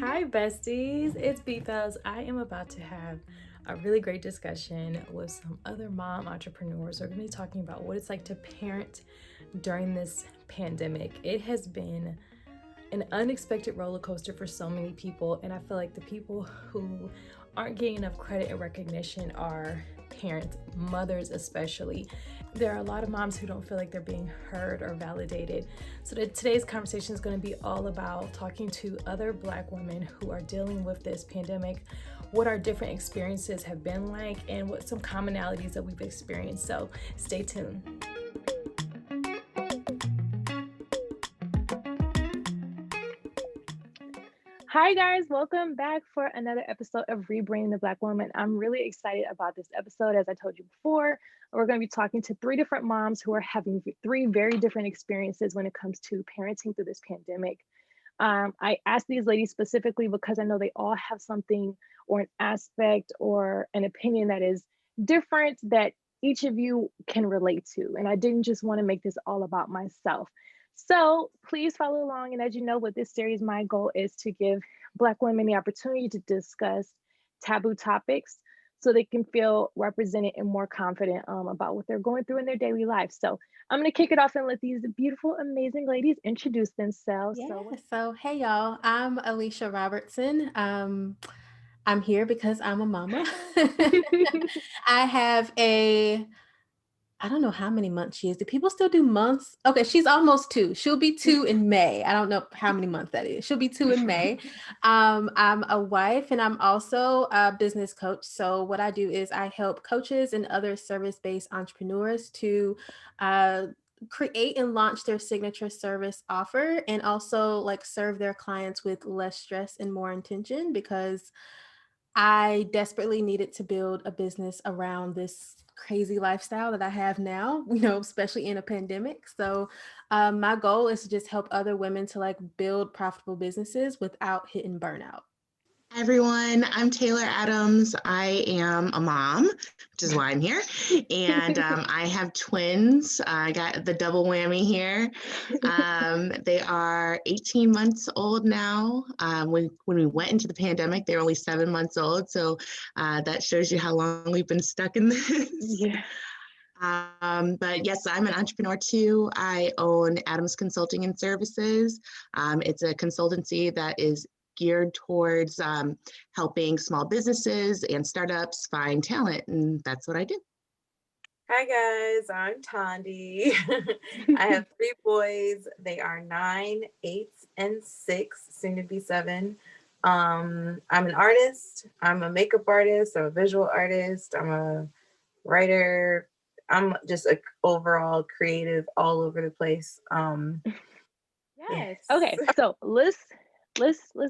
Hi, besties. It's B-Fells. I am about to have a really great discussion with some other mom entrepreneurs. We're going to be talking about what it's like to parent during this pandemic. It has been an unexpected roller coaster for so many people, and I feel like the people who aren't getting enough credit and recognition are parents, mothers especially. There are a lot of moms who don't feel like they're being heard or validated. So today's conversation is going to be all about talking to other Black women who are dealing with this pandemic, what our different experiences have been like, and what some commonalities that we've experienced. So stay tuned. Hi, guys. Welcome back for another episode of Rebranding the Black Woman. I'm really excited about this episode. As I told you before, we're going to be talking to three different moms who are having three very different experiences when it comes to parenting through this pandemic. I asked these ladies specifically because I know they all have something or an aspect or an opinion that is different that each of you can relate to. And I didn't just want to make this all about myself. So please follow along. And as you know, with this series, my goal is to give Black women the opportunity to discuss taboo topics so they can feel represented and more confident about what they're going through in their daily life. So I'm going to kick it off and let these beautiful, amazing ladies introduce themselves. Yeah, so hey y'all, I'm Alicia Robertson. I'm here because I'm a mama. I have I don't know how many months she is. Do people still do months? Okay, she's almost 2. She'll be 2 in May. I don't know how many months that is. She'll be 2 in May. I'm a wife and I'm also a business coach. So what I do is I help coaches and other service-based entrepreneurs to create and launch their signature service offer and also like serve their clients with less stress and more intention because I desperately needed to build a business around this crazy lifestyle that I have now, especially in a pandemic. So my goal is to just help other women to like build profitable businesses without hitting burnout. Hi everyone, I'm Taylor Adams. I am a mom, which is why I'm here. And I have twins. I got the double whammy here. They are 18 months old now. When we went into the pandemic, they were only 7 months old. So that shows you how long we've been stuck in this. Yeah. But yes, I'm an entrepreneur too. I own Adams Consulting and Services. It's a consultancy that is geared towards helping small businesses and startups find talent, and that's what I do. Hi guys, I'm Tondi. I have 3 boys. They are 9, 8, and 6, soon to be 7. I'm an artist. I'm a makeup artist. I'm a visual artist. I'm a writer. I'm just an overall creative all over the place. Yes. Okay. So let's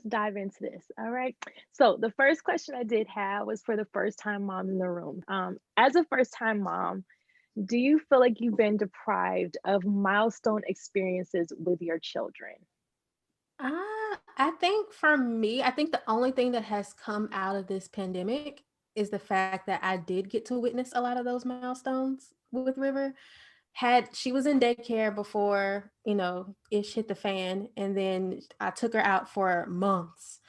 dive into this. All right. So the first question I did have was for the first time mom in the room. As a first time mom, do you feel like you've been deprived of milestone experiences with your children? I think for me, I think the only thing that has come out of this pandemic is the fact that I did get to witness a lot of those milestones with River. She was in daycare before, ish hit the fan, and then I took her out for months.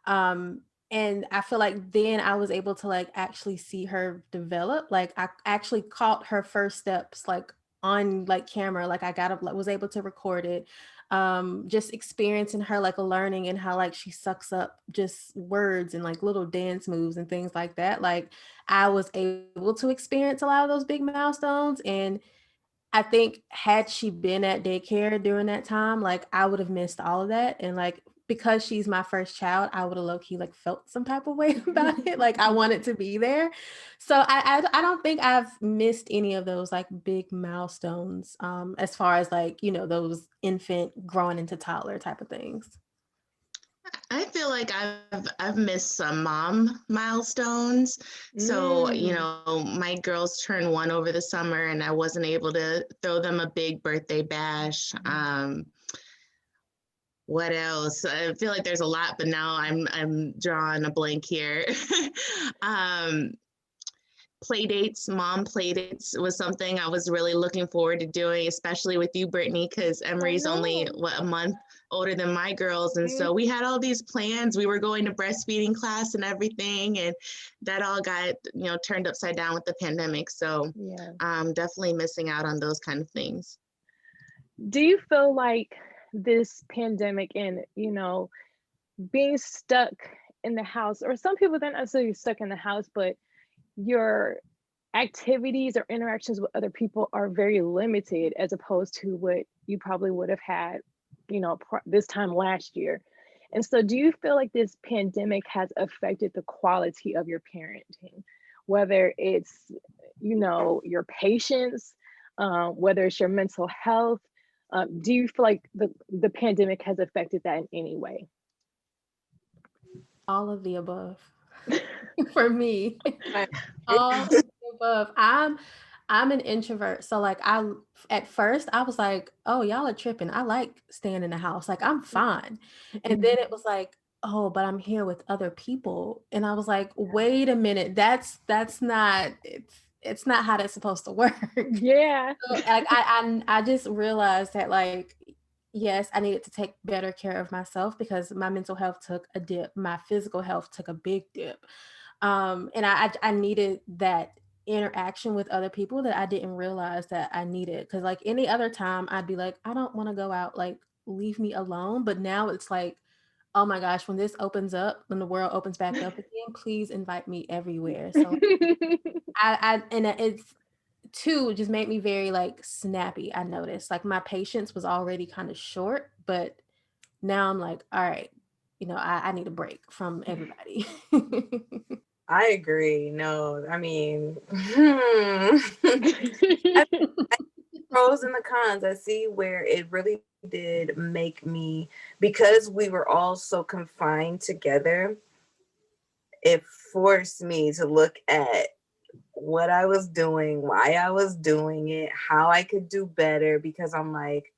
And I feel like then I was able to like actually see her develop. Like I actually caught her first steps like on like camera. Like was able to record it. Just experiencing her like learning and how like she sucks up just words and like little dance moves and things like that. Like I was able to experience a lot of those big milestones, and I think had she been at daycare during that time, like I would have missed all of that. And like, because she's my first child, I would have low-key like felt some type of way about it. Like I wanted to be there. So I don't think I've missed any of those like big milestones as far as like, those infant growing into toddler type of things. I feel like I've missed some mom milestones. So, my girls turned 1 over the summer and I wasn't able to throw them a big birthday bash. What else? I feel like there's a lot, but now I'm drawing a blank here. Mom play dates was something I was really looking forward to doing, especially with you, Brittany, because Emery's only a month older than my girls. And so we had all these plans. We were going to breastfeeding class and everything. And that all got, turned upside down with the pandemic. So I'm definitely missing out on those kind of things. Do you feel like this pandemic and, being stuck in the house, or some people don't necessarily stuck in the house, but your activities or interactions with other people are very limited as opposed to what you probably would have had, this time last year. And so do you feel like this pandemic has affected the quality of your parenting, whether it's, your patience, whether it's your mental health? Do you feel like the pandemic has affected that in any way? All of the above. For me. All of the above. I'm an introvert. So like at first I was like, oh, y'all are tripping. I like staying in the house. Like I'm fine. And then it was like, oh, but I'm here with other people. And I was like, wait a minute, that's not, it's not how that's supposed to work. Yeah. So, like I just realized that, like, yes, I needed to take better care of myself because my mental health took a dip. My physical health took a big dip. And I needed that interaction with other people that I didn't realize that I needed. Because like any other time I'd be like, I don't want to go out, like leave me alone. But now it's like, oh my gosh, when this opens up, when the world opens back up again, please invite me everywhere. So it's too just made me very like snappy. I noticed like my patience was already kind of short, but now I'm like, all right, I need a break from everybody. I agree. No, I mean, pros and the cons. I see where it really did make me, because we were all so confined together, it forced me to look at what I was doing, why I was doing it, how I could do better, because I'm like,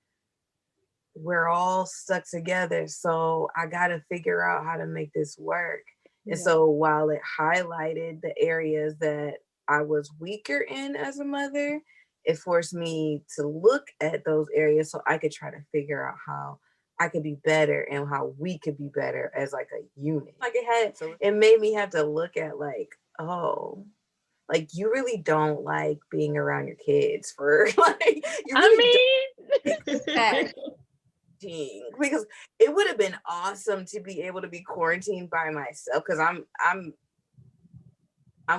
we're all stuck together. So I got to figure out how to make this work. And so while it highlighted the areas that I was weaker in as a mother, it forced me to look at those areas so I could try to figure out how I could be better and how we could be better as like a unit. Like it made me have to look at like, oh, like you really don't like being around your kids for like, you really because it would have been awesome to be able to be quarantined by myself, because I'm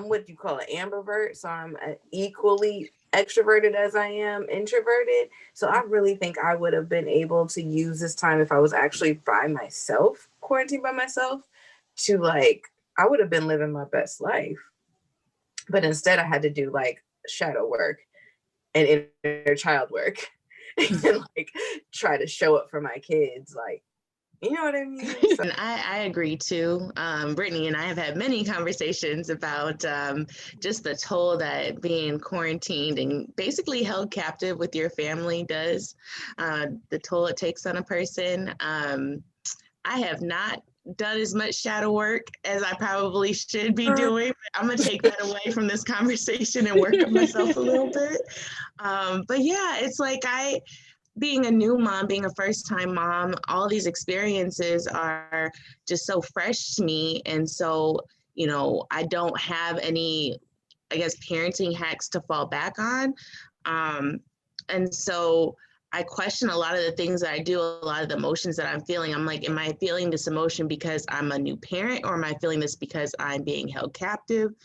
what you call an ambivert, so I'm equally extroverted as I am introverted. So I really think I would have been able to use this time if I was actually by myself, quarantined by myself, to like, I would have been living my best life. But instead I had to do like shadow work and inner child work and like try to show up for my kids, like, you know what I mean? So. And I agree too. Brittany and I have had many conversations about just the toll that being quarantined and basically held captive with your family does, the toll it takes on a person. I have not done as much shadow work as I probably should be doing. I'm gonna take that away from this conversation and work on myself a little bit. But yeah, it's like being a new mom, being a first-time mom, all these experiences are just so fresh to me. And so, I don't have any, I guess, parenting hacks to fall back on. And so I question a lot of the things that I do, a lot of the emotions that I'm feeling. I'm like, am I feeling this emotion because I'm a new parent, or am I feeling this because I'm being held captive?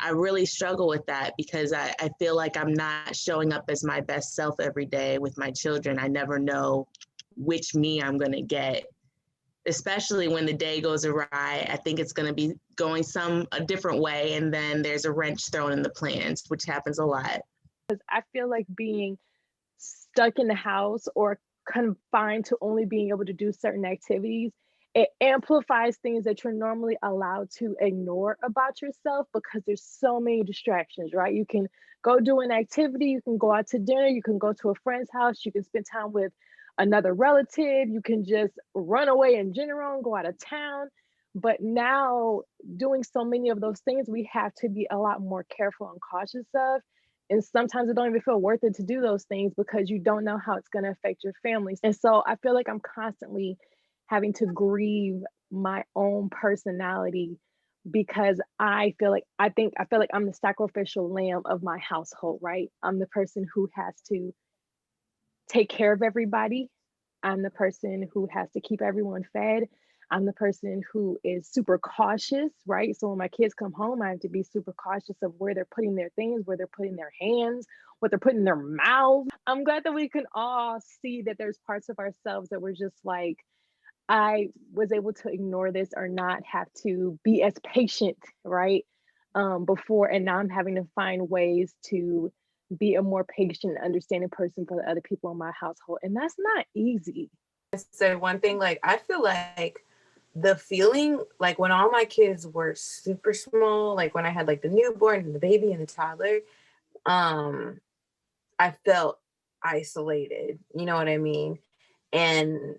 I really struggle with that because I feel like I'm not showing up as my best self every day with my children. I never know which me I'm going to get, especially when the day goes awry. I think it's going to be going a different way, and then there's a wrench thrown in the plans, which happens a lot. I feel like being stuck in the house or confined to only being able to do certain activities, it amplifies things that you're normally allowed to ignore about yourself because there's so many distractions, right? You can go do an activity, you can go out to dinner, you can go to a friend's house, you can spend time with another relative, you can just run away in general and go out of town. But now doing so many of those things, we have to be a lot more careful and cautious of. And sometimes it don't even feel worth it to do those things because you don't know how it's going to affect your families. And so I feel like I'm constantly having to grieve my own personality because I feel like I'm the sacrificial lamb of my household, right? I'm the person who has to take care of everybody. I'm the person who has to keep everyone fed. I'm the person who is super cautious, right? So when my kids come home, I have to be super cautious of where they're putting their things, where they're putting their hands, what they're putting in their mouth. I'm glad that we can all see that there's parts of ourselves that we're just like, I was able to ignore this or not have to be as patient, right? Before, and now I'm having to find ways to be a more patient, understanding person for the other people in my household. And that's not easy. Say one thing, like I feel like the feeling, like when all my kids were super small, like when I had like the newborn and the baby and the toddler, I felt isolated, you know what I mean? And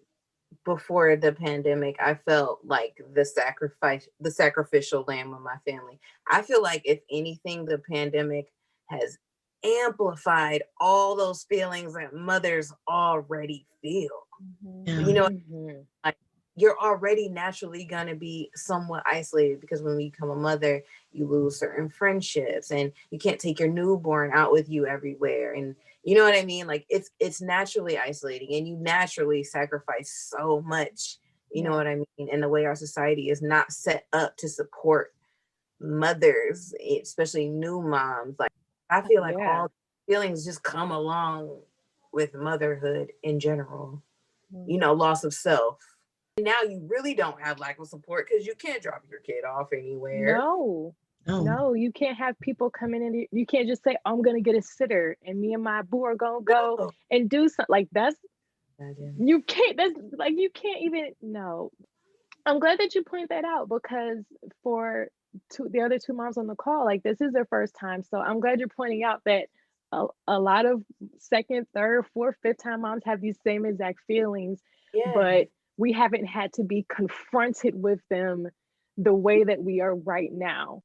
before the pandemic, I felt like the sacrificial lamb of my family. I feel like if anything, the pandemic has amplified all those feelings that mothers already feel. Yeah. You know, Mhm. like you're already naturally gonna be somewhat isolated because when you become a mother, you lose certain friendships and you can't take your newborn out with you everywhere. And you know what I mean? Like it's naturally isolating and you naturally sacrifice so much. You know Yeah. what I mean? And the way our society is not set up to support mothers, especially new moms. Like I feel like Yeah. all feelings just come along with motherhood in general. You Mhm. know, loss of self. Now you really don't have lack of support because you can't drop your kid off anywhere. No, No. no, you can't have people coming in. You can't just say, I'm going to get a sitter and me and my boo are going to go No. and do something like that's, Imagine. you can't, that's like, you can't even, no. I'm glad that you point that out because for the other two moms on the call, like this is their first time. So I'm glad you're pointing out that a lot of second, third, fourth, fifth time moms have these same exact feelings, Yeah. but we haven't had to be confronted with them the way that we are right now.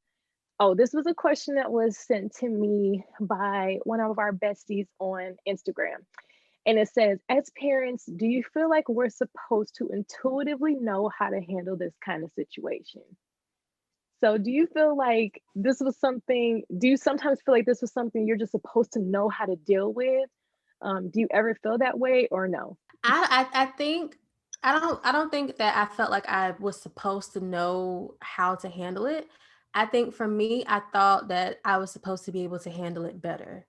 Oh, this was a question that was sent to me by one of our besties on Instagram. And it says, as parents, do you feel like we're supposed to intuitively know how to handle this kind of situation? So, do you feel like this was something, do you sometimes feel like this was something you're just supposed to know how to deal with? Do you ever feel that way or no? I think I don't think that I felt like I was supposed to know how to handle it. I think for me, I thought that I was supposed to be able to handle it better.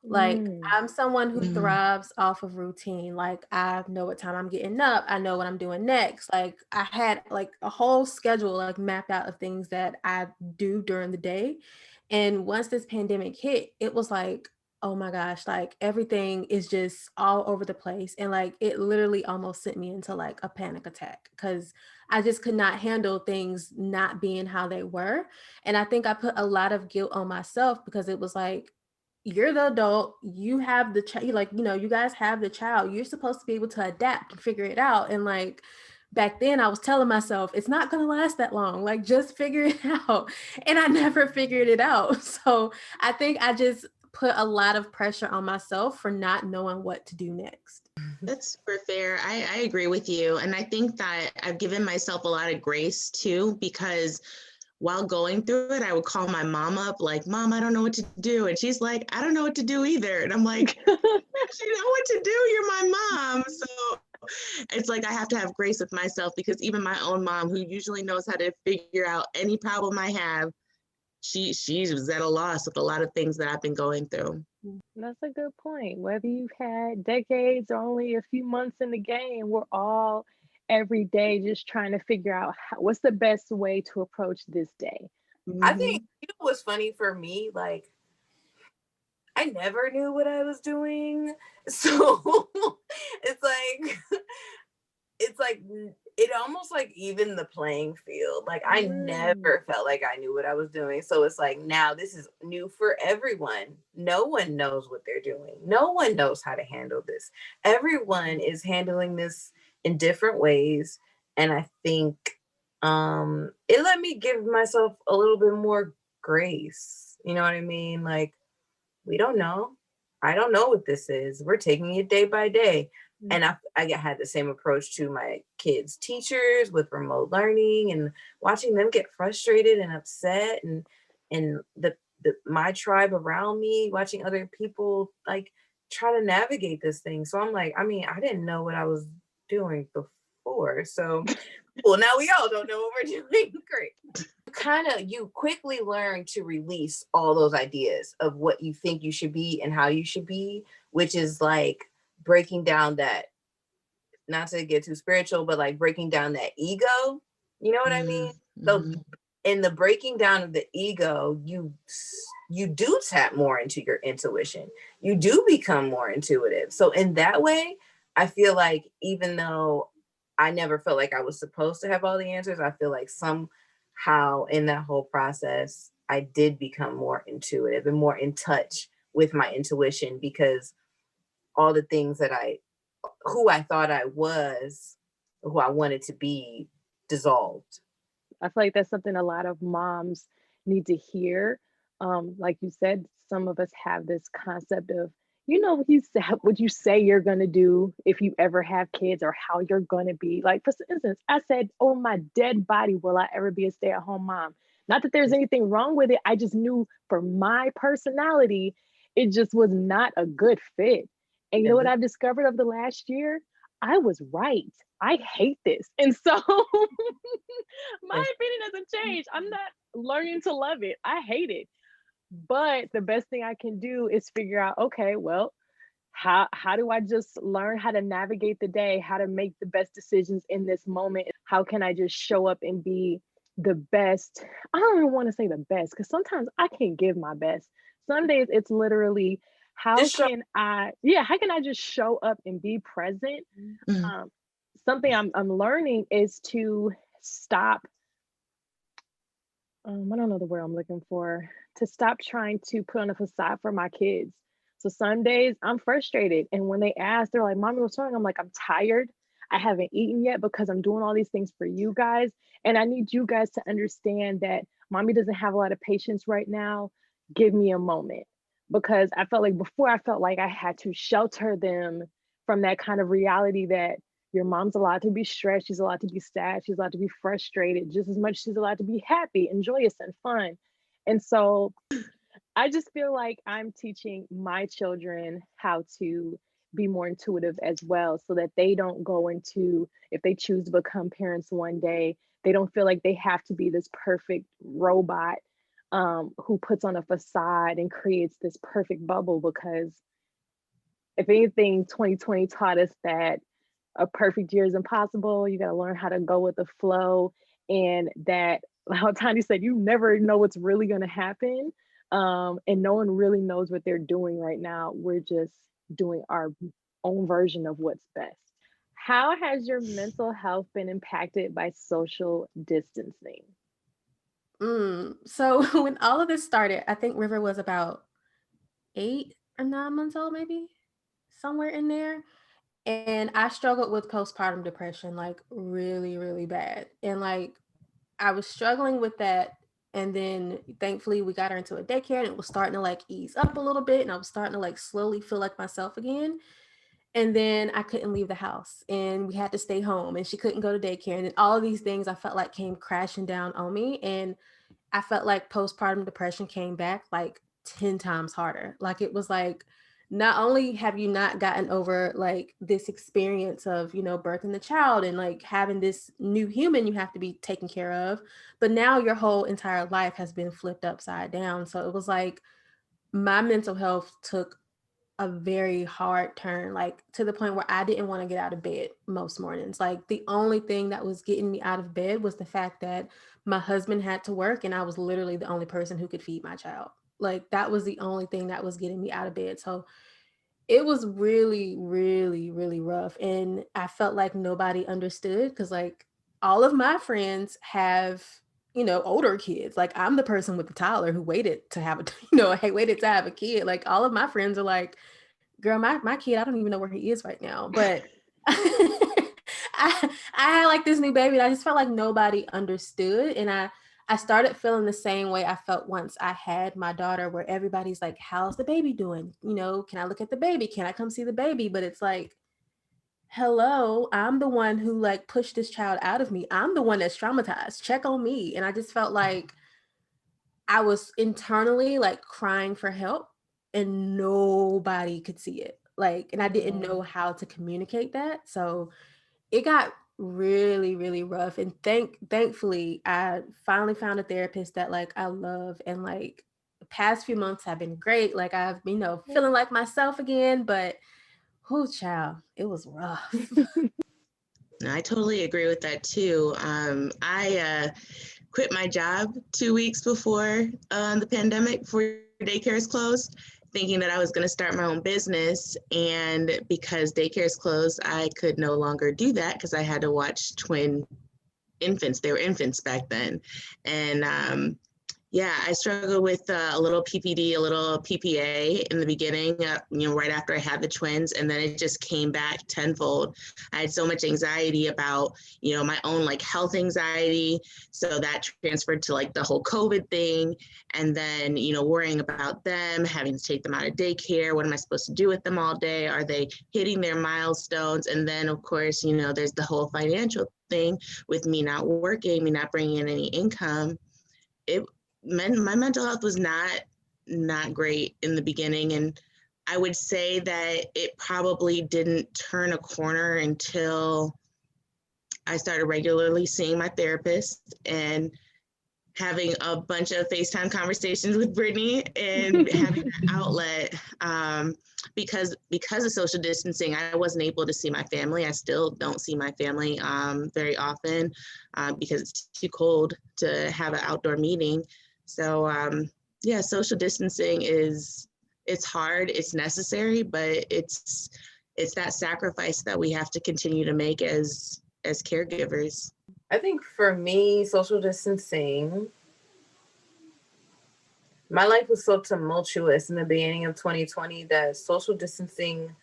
Like, Mm, I'm someone who Mm. thrives off of routine. Like, I know what time I'm getting up. I know what I'm doing next. Like, I had like a whole schedule like mapped out of things that I do during the day. And once this pandemic hit, it was like, oh my gosh, like everything is just all over the place. And like it literally almost sent me into like a panic attack because I just could not handle things not being how they were. And I think I put a lot of guilt on myself because it was like, you're the adult, you have the child, like, you know, you guys have the child, you're supposed to be able to adapt and figure it out. And like back then I was telling myself it's not going to last that long, like just figure it out. And I never figured it out. So I think I just put a lot of pressure on myself for not knowing what to do next. That's super fair. I agree with you. And I think that I've given myself a lot of grace too, because while going through it, I would call my mom up, like, Mom, I don't know what to do. And she's like, I don't know what to do either. And I'm like, you know what to do. You're my mom. So it's like I have to have grace with myself because even my own mom, who usually knows how to figure out any problem I have, she was at a loss with a lot of things that I've been going through. that's a good point. Whether you've had decades or only a few months in the game, we're all every day just trying to figure out what's the best way to approach this day. I Mm-hmm. think you know what's funny for me, like I never knew what I was doing. So it's like it's like it almost like even the playing field. Like I Mm, never felt like I knew what I was doing. So it's like now this is new for everyone. No one knows what they're doing. No one knows how to handle this. Everyone is handling this in different ways. And I think it let me give myself a little bit more grace. You know what I mean? Like we don't know. I don't know what this is. We're taking it day by day. And I had the same approach to my kids' teachers with remote learning and watching them get frustrated and upset, and my tribe around me, watching other people like try to navigate this thing. So I'm like, I mean, I didn't know what I was doing before. So well, now we all don't know what we're doing. Great. You quickly learn to release all those ideas of what you think you should be and how you should be, which is like breaking down that, not to get too spiritual, but like breaking down that ego. You know what I mean? So in the breaking down of the ego, you do tap more into your intuition. You do become more intuitive. So in that way, I feel like even though I never felt like I was supposed to have all the answers, I feel like somehow in that whole process, I did become more intuitive and more in touch with my intuition, because all the things that who I thought I was, who I wanted to be, dissolved. I feel like that's something a lot of moms need to hear. Like you said, some of us have this concept of, what you say you're going to do if you ever have kids, or how you're going to be. Like, for instance, I said, oh, my dead body, will I ever be a stay-at-home mom? Not that there's anything wrong with it. I just knew for my personality, it just was not a good fit. And you know what I've discovered over the last year? I was right. I hate this. And so my opinion hasn't changed. I'm not learning to love it. I hate it. But the best thing I can do is figure out, okay, well, how do I just learn how to navigate the day, how to make the best decisions in this moment? How can I just show up and be the best? I don't even want to say the best, because sometimes I can't give my best. Some days it's literally, how can I just show up and be present? Something I'm learning is to stop. I don't know the word I'm looking for. To stop trying to put on a facade for my kids. So some days I'm frustrated, and when they ask, they're like, "Mommy, what's wrong?" I'm like, "I'm tired. I haven't eaten yet because I'm doing all these things for you guys, and I need you guys to understand that Mommy doesn't have a lot of patience right now. Give me a moment." Because I felt like before, I felt like I had to shelter them from that kind of reality that your mom's allowed to be stressed, she's allowed to be sad, she's allowed to be frustrated just as much as she's allowed to be happy and joyous and fun. And so I just feel like I'm teaching my children how to be more intuitive as well, so that they don't go into, if they choose to become parents one day, they don't feel like they have to be this perfect robot who puts on a facade and creates this perfect bubble. Because if anything, 2020 taught us that a perfect year is impossible. You got to learn how to go with the flow, and that, how Tanya said, you never know what's really going to happen. And no one really knows what they're doing right now. We're just doing our own version of what's best. How has your mental health been impacted by social distancing? So when all of this started, I think River was about 8 or 9 months old, maybe somewhere in there. And I struggled with postpartum depression, like really, really bad. And like I was struggling with that. And then thankfully we got her into a daycare, and it was starting to like ease up a little bit. And I was starting to like slowly feel like myself again. And then I couldn't leave the house, and we had to stay home, and she couldn't go to daycare. And then all of these things I felt like came crashing down on me. And I felt like postpartum depression came back like 10 times harder. Like it was like, not only have you not gotten over like this experience of, birthing the child and like having this new human you have to be taken care of, but now your whole entire life has been flipped upside down. So it was like my mental health took a very hard turn, like to the point where I didn't want to get out of bed most mornings. Like the only thing that was getting me out of bed was the fact that my husband had to work, and I was literally the only person who could feed my child. Like that was the only thing that was getting me out of bed. So it was really, really, really rough. And I felt like nobody understood, because like all of my friends have, older kids. Like I'm the person with the toddler who waited to have waited to have a kid. Like all of my friends are like, girl, my kid, I don't even know where he is right now. But I had like this new baby, and I just felt like nobody understood. And I I started feeling the same way I felt once I had my daughter, where everybody's like, how's the baby doing? You know, can I look at the baby? Can I come see the baby? But it's like, hello, I'm the one who like pushed this child out of me. I'm the one that's traumatized. Check on me. And I just felt like I was internally like crying for help and nobody could see it. Like, and I didn't know how to communicate that. So it got really, really rough. And thankfully I finally found a therapist that like I love, and like the past few months have been great. Like I've, feeling like myself again, but child, it was rough. No, I totally agree with that too. I quit my job 2 weeks before the pandemic, before daycares closed, thinking that I was going to start my own business. And because daycares closed, I could no longer do that because I had to watch twin infants. They were infants back then. And yeah, I struggled with a little PPD, a little PPA in the beginning, right after I had the twins, and then it just came back tenfold. I had so much anxiety about, my own like health anxiety. So that transferred to like the whole COVID thing. And then, worrying about them, having to take them out of daycare. What am I supposed to do with them all day? Are they hitting their milestones? And then, of course, there's the whole financial thing with me not working, me not bringing in any income. My mental health was not great in the beginning, and I would say that it probably didn't turn a corner until I started regularly seeing my therapist and having a bunch of FaceTime conversations with Brittany and having that outlet. Because of social distancing, I wasn't able to see my family. I still don't see my family very often because it's too cold to have an outdoor meeting. So yeah, social distancing it's hard, it's necessary, but it's that sacrifice that we have to continue to make as caregivers. I think for me, social distancing, my life was so tumultuous in the beginning of 2020 that social distancing,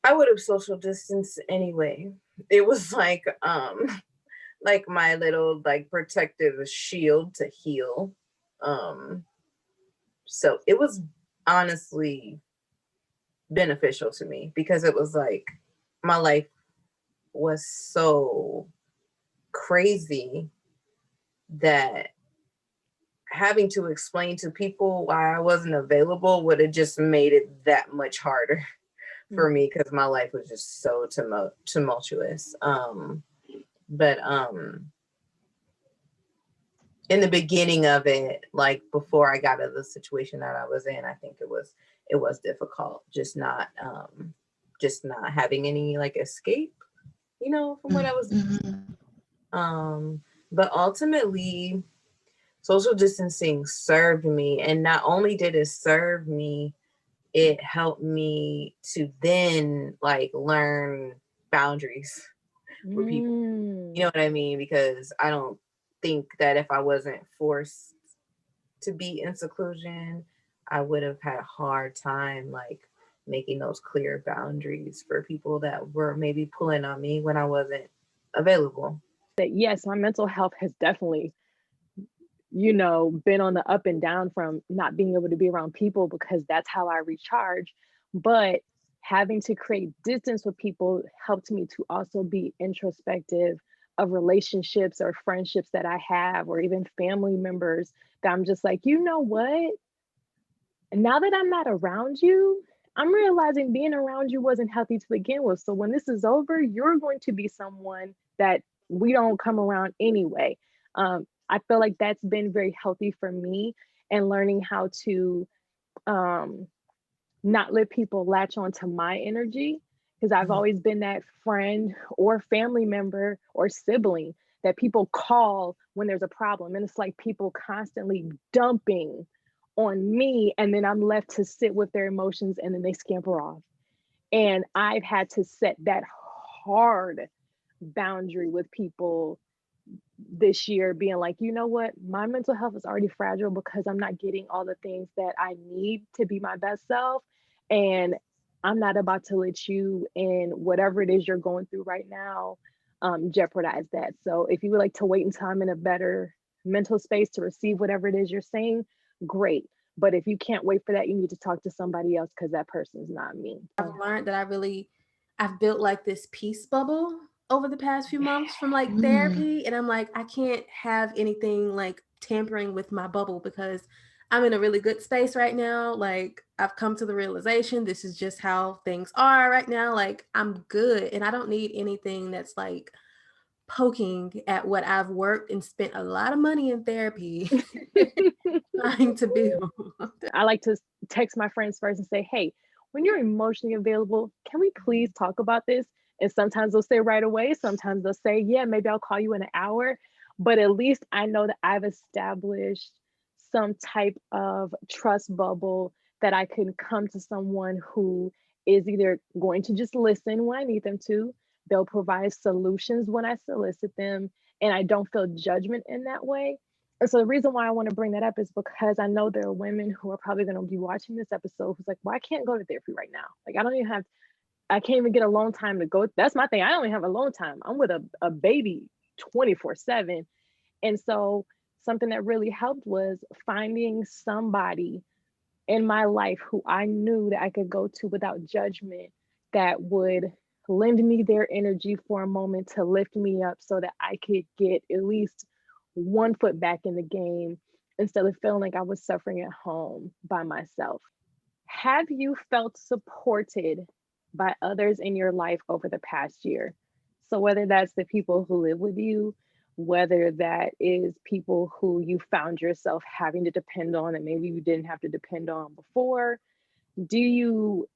I would have social distanced anyway. It was like my little like protective shield to heal. So it was honestly beneficial to me because it was like my life was so crazy that having to explain to people why I wasn't available would have just made it that much harder for me because my life was just so tumultuous. But in the beginning of it, like before I got out of the situation that I was in, I think it was difficult, just not having any like escape, from what I was doing. But ultimately, social distancing served me, and not only did it serve me, it helped me to then like learn boundaries with people. You know what I mean? Because I don't think that if I wasn't forced to be in seclusion, I would have had a hard time like making those clear boundaries for people that were maybe pulling on me when I wasn't available. That yes, my mental health has definitely, been on the up and down from not being able to be around people because that's how I recharge. But having to create distance with people helped me to also be introspective of relationships or friendships that I have, or even family members that I'm just like, you know what? Now that I'm not around you, I'm realizing being around you wasn't healthy to begin with. So when this is over, you're going to be someone that we don't come around anyway. I feel like that's been very healthy for me, and learning how to not let people latch onto my energy, because I've always been that friend or family member or sibling that people call when there's a problem. And it's like people constantly dumping on me, and then I'm left to sit with their emotions, and then they scamper off. And I've had to set that hard boundary with people this year, being like, you know what, my mental health is already fragile because I'm not getting all the things that I need to be my best self. And I'm not about to let you, in whatever it is you're going through right now, jeopardize that. So if you would like to wait until I'm in a better mental space to receive whatever it is you're saying, great. But if you can't wait for that, you need to talk to somebody else because that person's not me. I've learned that I've built like this peace bubble over the past few months from like therapy. And I'm like, I can't have anything like tampering with my bubble because I'm in a really good space right now. Like I've come to the realization this is just how things are right now. Like I'm good and I don't need anything that's like poking at what I've worked and spent a lot of money in therapy trying to build. I like to text my friends first and say, hey, when you're emotionally available, can we please talk about this? And sometimes they'll say right away. Sometimes they'll say, yeah, maybe I'll call you in an hour. But at least I know that I've established some type of trust bubble that I can come to someone who is either going to just listen when I need them to, they'll provide solutions when I solicit them, and I don't feel judgment in that way. And so the reason why I want to bring that up is because I know there are women who are probably going to be watching this episode who's like, well, I can't go to therapy right now. Like, I can't even get alone time to go. That's my thing. I don't even have alone time. I'm with a baby 24/7. And so something that really helped was finding somebody in my life who I knew that I could go to without judgment, that would lend me their energy for a moment to lift me up so that I could get at least one foot back in the game instead of feeling like I was suffering at home by myself. Have you felt supported by others in your life over the past year? So whether that's the people who live with you, whether that is people who you found yourself having to depend on that maybe you didn't have to depend on before, do you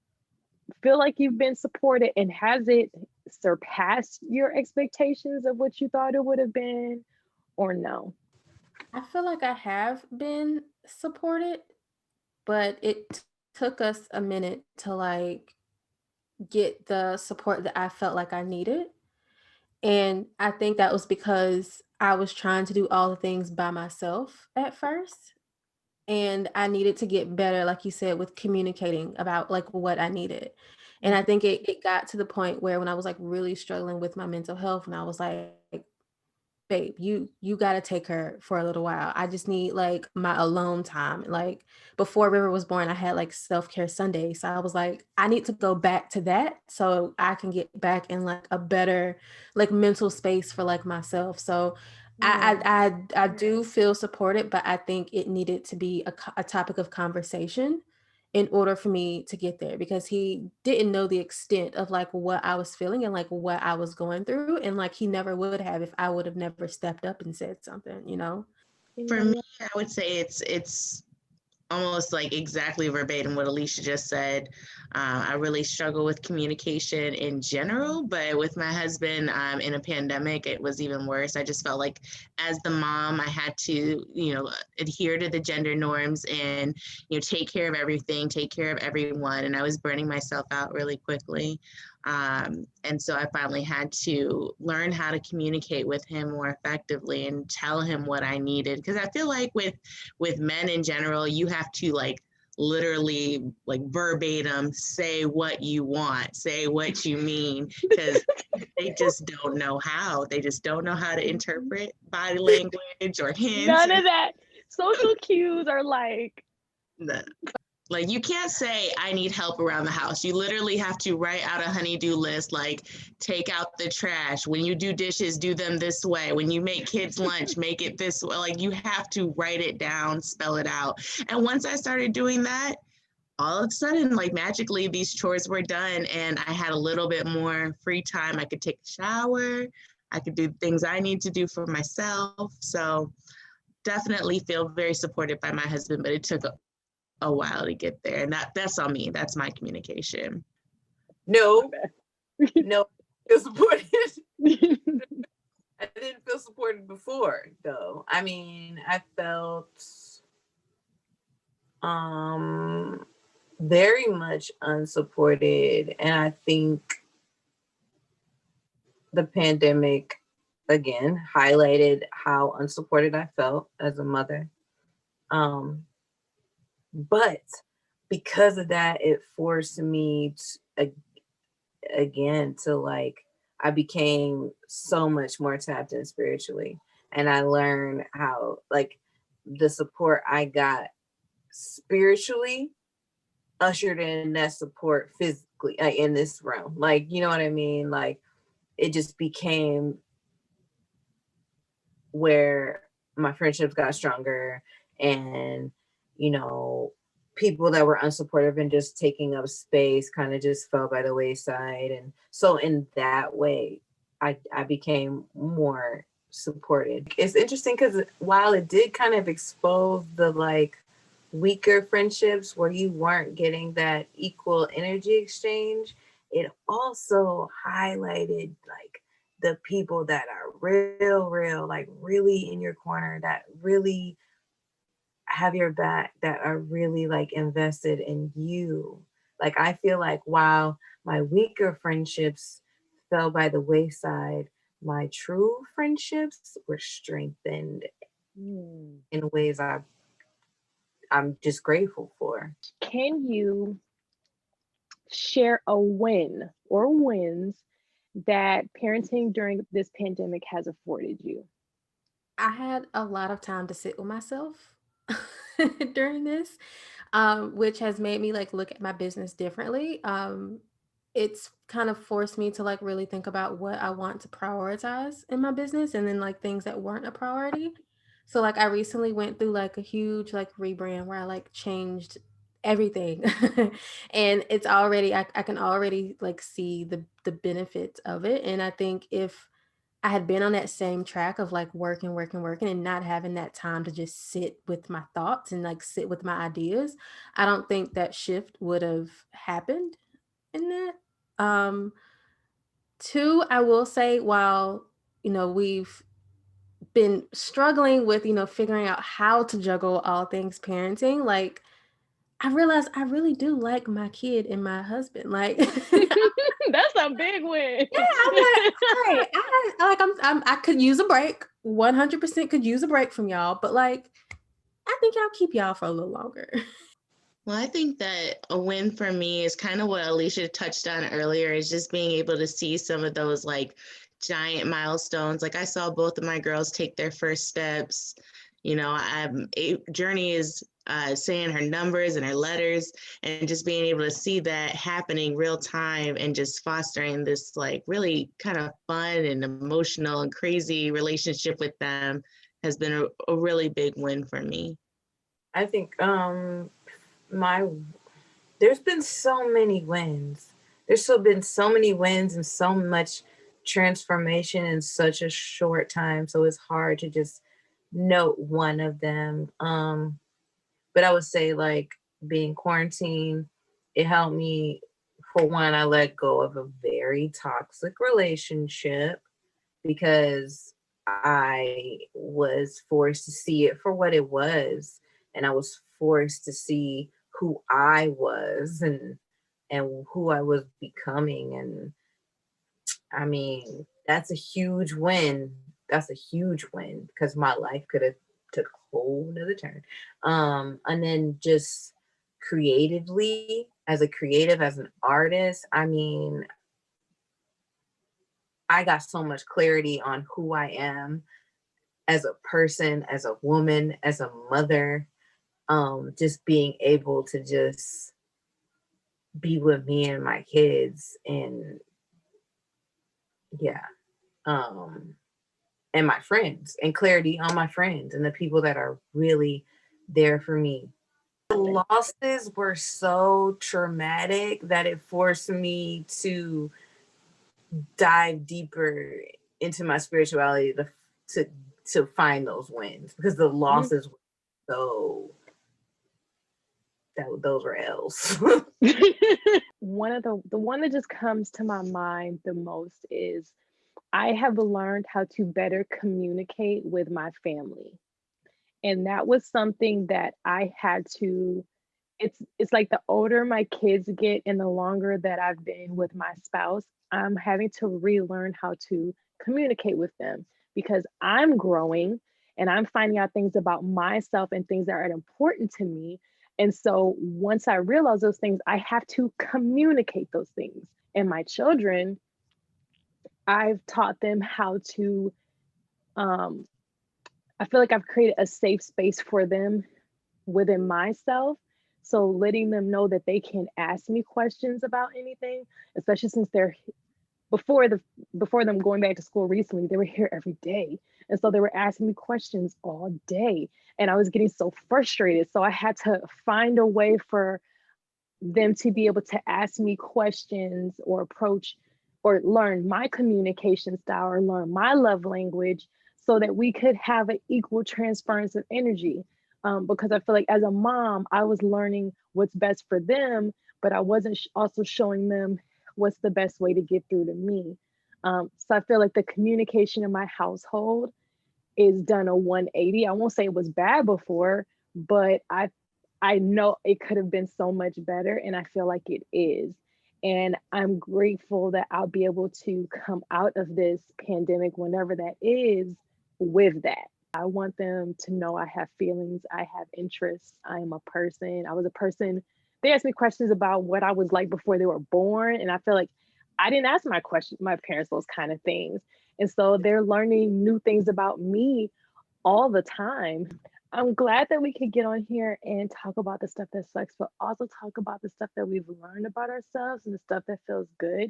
feel like you've been supported, and has it surpassed your expectations of what you thought it would have been, or no? I feel like I have been supported, but it took us a minute to like get the support that I felt like I needed. And I think that was because I was trying to do all the things by myself at first. And I needed to get better, like you said, with communicating about like what I needed. And I think it got to the point where when I was like really struggling with my mental health, and I was like, babe, you got to take her for a little while. I just need like my alone time. Like before River was born, I had like self-care Sundays. So I was like, I need to go back to that so I can get back in like a better like mental space for like myself. So I do feel supported, but I think it needed to be a topic of conversation in order for me to get there, because he didn't know the extent of like what I was feeling and like what I was going through. And like he never would have if I would have never stepped up and said something, you know? For me, I would say it's almost like exactly verbatim what Alicia just said. I really struggle with communication in general, but with my husband in a pandemic, it was even worse. I just felt like as the mom, I had to, adhere to the gender norms and, take care of everything, take care of everyone. And I was burning myself out really quickly. And so I finally had to learn how to communicate with him more effectively and tell him what I needed. Because I feel like with men in general, you have to like literally like verbatim say what you want, say what you mean, because they just don't know how. They just don't know how to interpret body language or hints. None of that. Social cues are like, like you can't say I need help around the house. You literally have to write out a honey-do list, like take out the trash. When you do dishes, do them this way. When you make kids lunch, make it this way. Like you have to write it down, spell it out. And once I started doing that, all of a sudden, like magically, these chores were done and I had a little bit more free time. I could take a shower. I could do things I need to do for myself. So definitely feel very supported by my husband, but it took a while to get there, and that's on me. That's my communication. No, feel supported. I didn't feel supported before, though. I mean, I felt very much unsupported, and I think the pandemic again highlighted how unsupported I felt as a mother. But because of that, it forced me to, again, to like, I became so much more tapped in spiritually. and I learned how, like, the support I got spiritually ushered in that support physically, like, in this realm. Like, you know what I mean? Like, it just became where my friendships got stronger, and, you know, people that were unsupportive and just taking up space kind of just fell by the wayside. And so in that way, I became more supported. It's interesting because while it did kind of expose the like weaker friendships where you weren't getting that equal energy exchange, it also highlighted like the people that are real, like really in your corner, that really have your back, that are really like invested in you. Like, I feel like while my weaker friendships fell by the wayside, my true friendships were strengthened in ways I'm just grateful for. Can you share a win or wins that parenting during this pandemic has afforded you? I had a lot of time to sit with myself during this, which has made me like look at my business differently. It's kind of forced me to like really think about what I want to prioritize in my business and then like things that weren't a priority. So like I recently went through like a huge like rebrand where I like changed everything. And it's already I can already like see the benefits of it. And I think if I had been on that same track of like working and not having that time to just sit with my thoughts and like sit with my ideas, I don't think that shift would have happened in that. Um, Two, I will say, while, we've been struggling with, figuring out how to juggle all things parenting, like I realized I really do like my kid and my husband. Like That's a big win. yeah, I'm like, all right, I could use a break. 100% could use a break from y'all, but like, I think I'll keep y'all for a little longer. Well, I think that a win for me is kind of what Alicia touched on earlier, is just being able to see some of those like giant milestones. Like I saw both of my girls take their first steps. Journey is saying her numbers and her letters, and just being able to see that happening real time and just fostering this like really kind of fun and emotional and crazy relationship with them has been a really big win for me. I think my there's been so many wins. There's still been so many wins and so much transformation in such a short time. So it's hard to just note one of them. But I would say like being quarantined, it helped me. For one, I let go of a very toxic relationship because I was forced to see it for what it was, and I was forced to see who I was and who I was becoming. And I mean, that's a huge win. That's a huge win because my life could have took a whole nother turn. And then just creatively, as a creative, as an artist, I mean, I got so much clarity on who I am as a person, as a woman, as a mother. Just being able to just be with me and my kids, and yeah, and my friends, and clarity on my friends and the people that are really there for me. The losses were so traumatic that it forced me to dive deeper into my spirituality to find those wins, because the losses were so those were L's. One of the one that just comes to my mind the most is I have learned how to better communicate with my family. And that was something that I had to, it's like the older my kids get and the longer that I've been with my spouse, I'm having to relearn how to communicate with them because I'm growing and I'm finding out things about myself and things that are important to me. And so once I realize those things, I have to communicate those things. And my children, I've taught them how to um, I feel like I've created a safe space for them within myself. So letting them know that they can ask me questions about anything, especially since they're before them going back to school recently, they were here every day. And so they were asking me questions all day. And I was getting so frustrated. So I had to find a way for them to be able to ask me questions or approach or learn my communication style or learn my love language so that we could have an equal transference of energy. Because I feel like as a mom, I was learning what's best for them, but I wasn't also showing them what's the best way to get through to me. So I feel like the communication in my household is done a 180. I won't say it was bad before, but I know it could have been so much better, and I feel like it is. And I'm grateful that I'll be able to come out of this pandemic, whenever that is, with that. I want them to know I have feelings, I have interests, I am a person. I was a person. They asked me questions about what I was like before they were born, and I feel like I didn't ask my parents those kind of things. And so they're learning new things about me all the time. I'm glad that we could get on here and talk about the stuff that sucks, but also talk about the stuff that we've learned about ourselves and the stuff that feels good.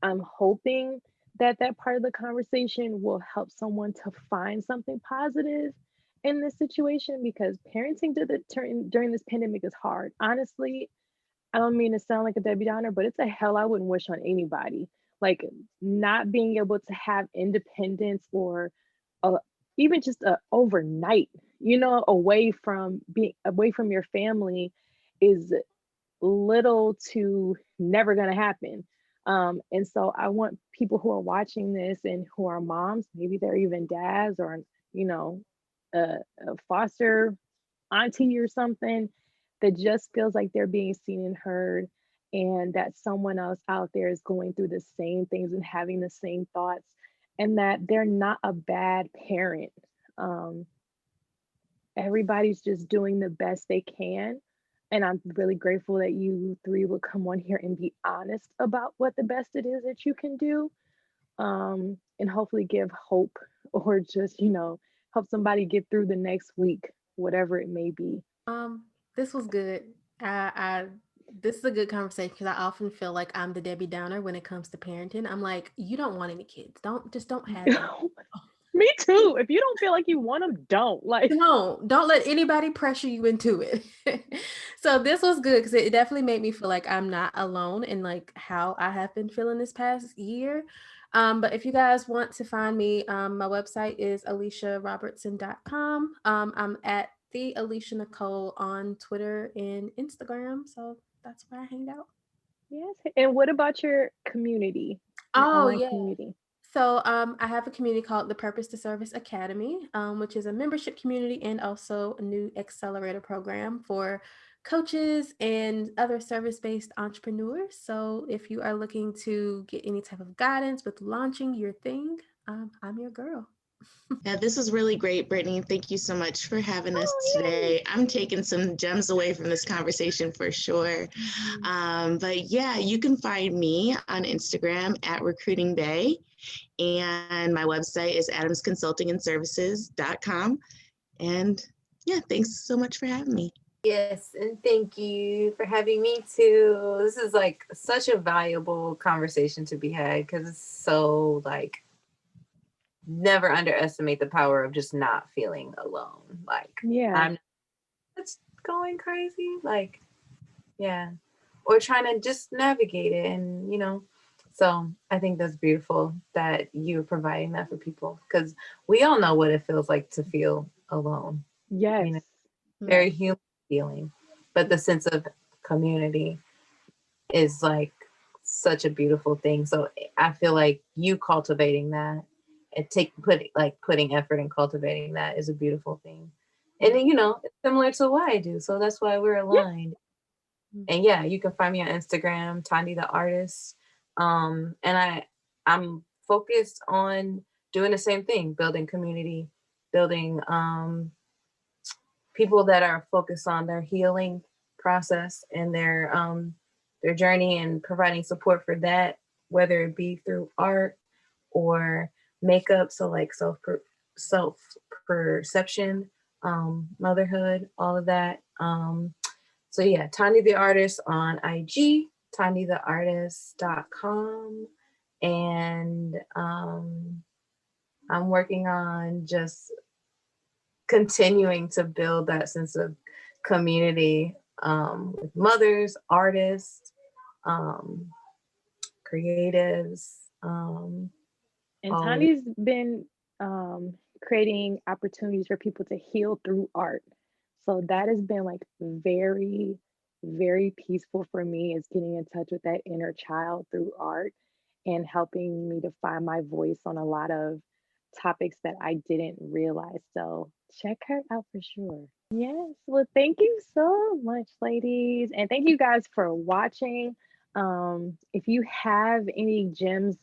I'm hoping that that part of the conversation will help someone to find something positive in this situation, because parenting during this pandemic is hard. Honestly, I don't mean to sound like a Debbie Downer, but it's a hell I wouldn't wish on anybody. Like, not being able to have independence or uh, even just overnight, away from your family is little to never going to happen. And so I want people who are watching this and who are moms, maybe they're even dads or, you know, a foster auntie or something, that just feels like they're being seen and heard, and that someone else out there is going through the same things and having the same thoughts, and that they're not a bad parent. Um, Everybody's just doing the best they can. And I'm really grateful that you three would come on here and be honest about what the best it is that you can do, and hopefully give hope or just, help somebody get through the next week, whatever it may be. Um, this was good. I this is a good conversation because I often feel like I'm the Debbie Downer when it comes to parenting. I'm like, you don't want any kids. Don't have any. Me too. If you don't feel like you want them, don't. Like, Don't let anybody pressure you into it. So this was good because it definitely made me feel like I'm not alone in like how I have been feeling this past year. But if you guys want to find me, my website is aliciarobertson.com. I'm at the Alicia Nicole on Twitter and Instagram. So that's where I hang out. yes. And what about your community, your Oh online yeah. community? So I have a community called the Purpose to Service Academy, which is a membership community and also a new accelerator program for coaches and other service-based entrepreneurs. So if you are looking to get any type of guidance with launching your thing, I'm your girl. Yeah, this is really great, Brittany. Thank you so much for having us Oh, yay. today. I'm taking some gems away from this conversation for sure. But yeah, you can find me on Instagram at Recruiting Bay, and my website is adamsconsultingandservices.com. And yeah, thanks so much for having me. Yes, and thank you for having me too. This is like such a valuable conversation to be had because it's so like never underestimate the power of just not feeling alone. Like Yeah. I'm it's going crazy. Like, yeah. Or trying to just navigate it and so I think that's beautiful that you're providing that for people because we all know what it feels like to feel alone. Yes. Very human feeling, but the sense of community is like such a beautiful thing. So I feel like you cultivating that and putting effort in cultivating that is a beautiful thing. And then, it's similar to what I do. So that's why we're aligned. And yeah, you can find me on Instagram, Tandi the artist. And I'm focused on doing the same thing, building community, building people that are focused on their healing process and their journey and providing support for that, whether it be through art or makeup. So like self perception, motherhood, all of that. So yeah, Tiny the Artist on IG, tinytheartist.com. And I'm working on just continuing to build that sense of community with mothers, artists, creatives. And all of it. Tani's been creating opportunities for people to heal through art. So that has been like very, very peaceful for me, is getting in touch with that inner child through art and helping me to find my voice on a lot of topics that I didn't realize. So check her out for sure. Yes. Well, thank you so much, ladies. And thank you guys for watching. If you have any gems,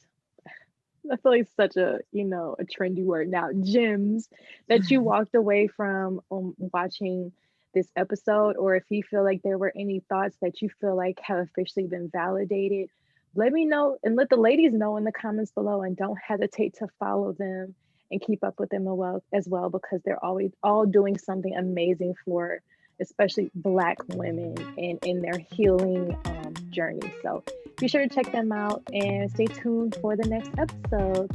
I feel like such a, a trendy word now, gems that you walked away from watching this episode, or if you feel like there were any thoughts that you feel like have officially been validated, let me know and let the ladies know in the comments below, and don't hesitate to follow them and keep up with them as well, because they're always all doing something amazing for especially Black women and in their healing journey. So be sure to check them out and stay tuned for the next episode.